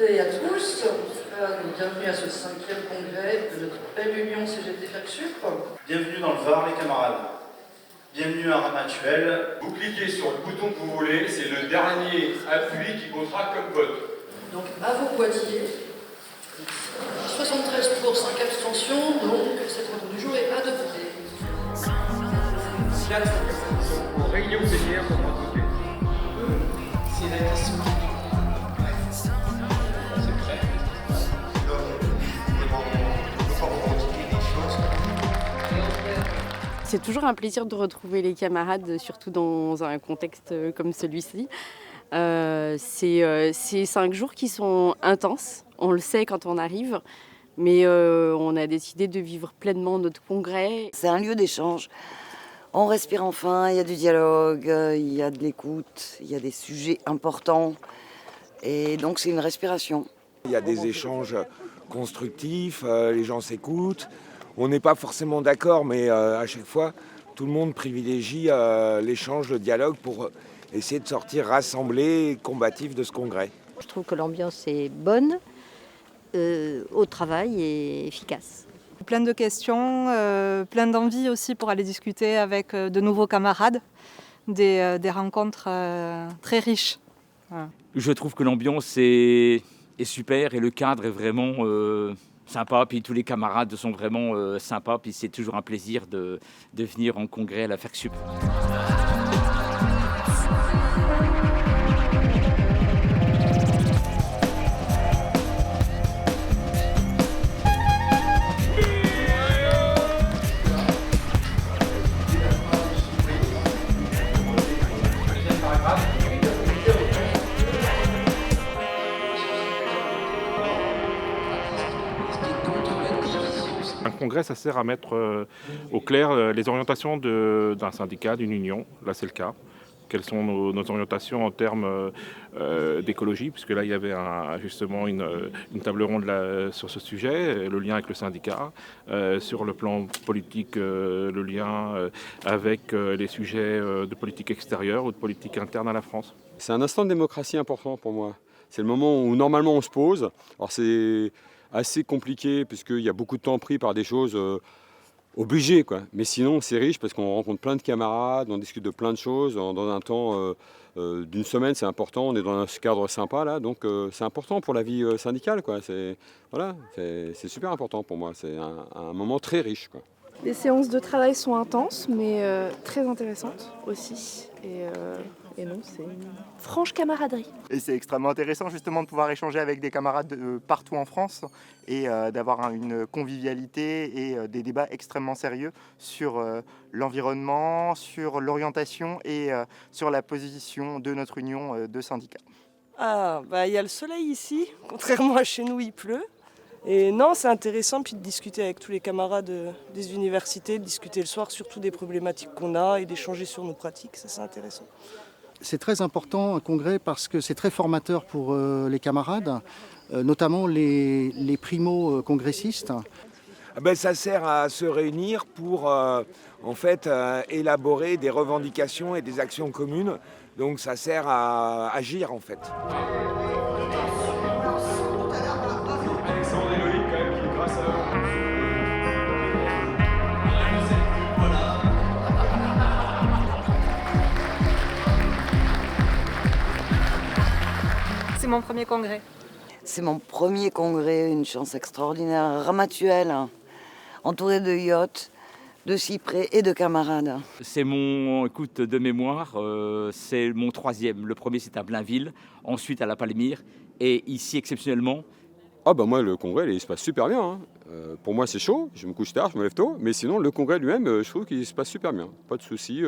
et à tous. Bienvenue à ce 5e congrès de notre belle union CGT FACSUP. Bienvenue dans le Var, les camarades. Bienvenue à Ramatuelle. Vous cliquez sur le bouton que vous voulez, c'est le dernier appui qui comptera comme vote. Donc à vos boîtiers, 73 pour, 5 abstentions, donc cet ordre du jour est adopté. 4 en réunion plénière pour votre côté. C'est la question. C'est toujours un plaisir de retrouver les camarades, surtout dans un contexte comme celui-ci. C'est 5 jours qui sont intenses, on le sait quand on arrive, mais on a décidé de vivre pleinement notre congrès. C'est un lieu d'échange. On respire enfin, il y a du dialogue, il y a de l'écoute, il y a des sujets importants. Et donc c'est une respiration. Il y a des échanges constructifs, les gens s'écoutent. On n'est pas forcément d'accord, mais à chaque fois, tout le monde privilégie l'échange, le dialogue pour essayer de sortir rassemblés et combatifs de ce congrès. Je trouve que l'ambiance est bonne, au travail et efficace. Plein de questions, plein d'envie aussi pour aller discuter avec de nouveaux camarades, des rencontres très riches. Voilà. Je trouve que l'ambiance est super et le cadre est vraiment sympa, puis tous les camarades sont vraiment sympas, puis c'est toujours un plaisir de venir en congrès à la FACSUP. Un congrès, ça sert à mettre au clair les orientations d'un syndicat, d'une union. Là, c'est le cas. Quelles sont nos orientations en termes d'écologie, puisque là, il y avait justement une table ronde sur ce sujet, le lien avec le syndicat. Sur le plan politique, le lien avec les sujets de politique extérieure ou de politique interne à la France. C'est un instant de démocratie important pour moi. C'est le moment où normalement on se pose. Alors c'est assez compliqué puisqu'il y a beaucoup de temps pris par des choses obligées, quoi. Mais sinon c'est riche parce qu'on rencontre plein de camarades, on discute de plein de choses dans un temps d'une semaine. C'est important, on est dans un cadre sympa là, donc c'est important pour la vie syndicale, quoi. C'est super important pour moi, c'est un moment très riche, quoi. Les séances de travail sont intenses mais très intéressantes aussi et non, c'est une franche camaraderie. Et c'est extrêmement intéressant justement de pouvoir échanger avec des camarades partout en France et d'avoir une convivialité et des débats extrêmement sérieux sur l'environnement, sur l'orientation et sur la position de notre union de syndicats. Il y a le soleil ici, contrairement à chez nous il pleut. Et non, c'est intéressant puis de discuter avec tous les camarades des universités, de discuter le soir surtout des problématiques qu'on a et d'échanger sur nos pratiques, ça c'est intéressant. C'est très important un congrès parce que c'est très formateur pour les camarades, notamment les primo-congressistes. Ça sert à se réunir pour élaborer des revendications et des actions communes. Donc ça sert à agir en fait. C'est mon premier congrès. C'est mon premier congrès, une chance extraordinaire. Ramatuelle, entouré de yachts, de cyprès et de camarades. C'est de mémoire, c'est mon 3e. Le premier c'est à Blainville, ensuite à La Palmyre et ici exceptionnellement. Moi le congrès il se passe super bien, hein. Pour moi c'est chaud, je me couche tard, je me lève tôt, mais sinon le congrès lui-même je trouve qu'il se passe super bien, pas de soucis.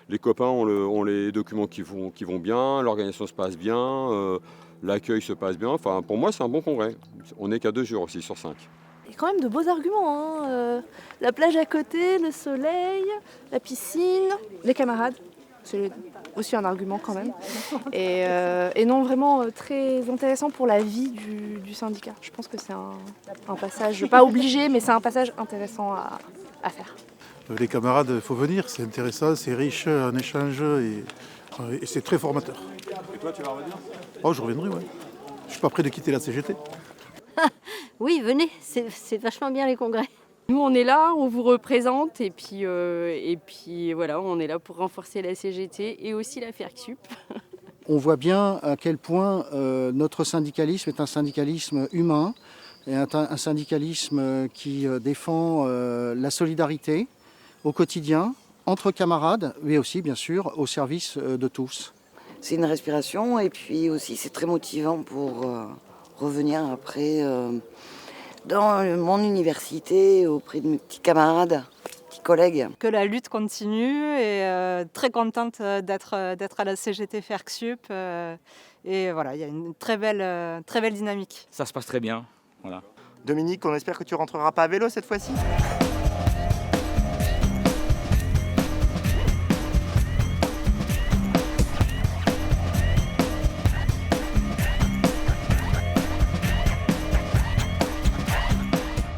Les copains ont les documents qui vont bien, l'organisation se passe bien, l'accueil se passe bien. Enfin pour moi c'est un bon congrès. On n'est qu'à 2 jours aussi sur 5. Il y a quand même de beaux arguments, hein. La plage à côté, le soleil, la piscine, les camarades. C'est aussi un argument quand même. Et non, vraiment très intéressant pour la vie du syndicat. Je pense que c'est un passage, pas obligé, mais c'est un passage intéressant à faire. Les camarades, il faut venir, c'est intéressant, c'est riche en échange et c'est très formateur. Et toi, tu vas revenir ? Oh, je reviendrai, oui. Je suis pas prêt de quitter la CGT. Oui, venez, c'est vachement bien les congrès. Nous, on est là, on vous représente et puis voilà, on est là pour renforcer la CGT et aussi la FERCSUP. On voit bien à quel point notre syndicalisme est un syndicalisme humain et un syndicalisme qui défend la solidarité au quotidien, entre camarades, mais aussi bien sûr au service de tous. C'est une respiration et puis aussi c'est très motivant pour revenir après dans mon université auprès de mes petits camarades, petits collègues. Que la lutte continue et très contente d'être à la CGT FERCSUP. Et voilà, il y a une très belle dynamique. Ça se passe très bien. Voilà. Dominique, on espère que tu rentreras pas à vélo cette fois-ci.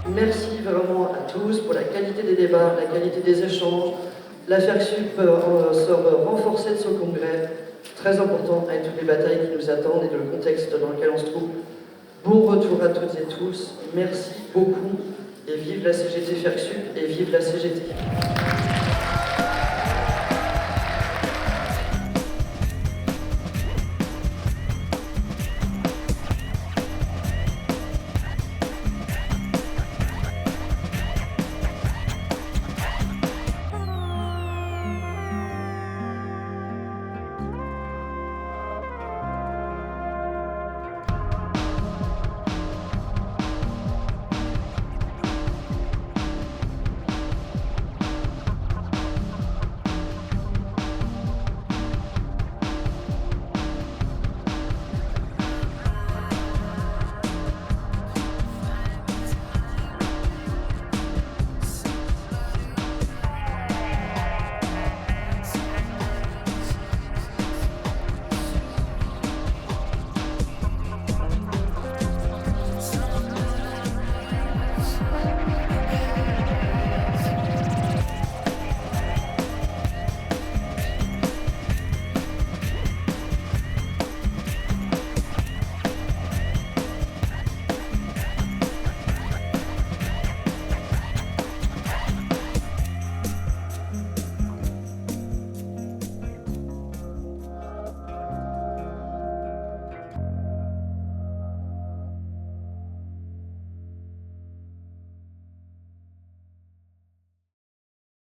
Merci vraiment à tous pour la qualité des débats, la qualité des échanges. La FERCSUP sort renforcée de ce congrès, très important avec toutes les batailles qui nous attendent et le contexte dans lequel on se trouve. Bon retour à toutes et tous, merci beaucoup et vive la CGT FERCSUP et vive la CGT.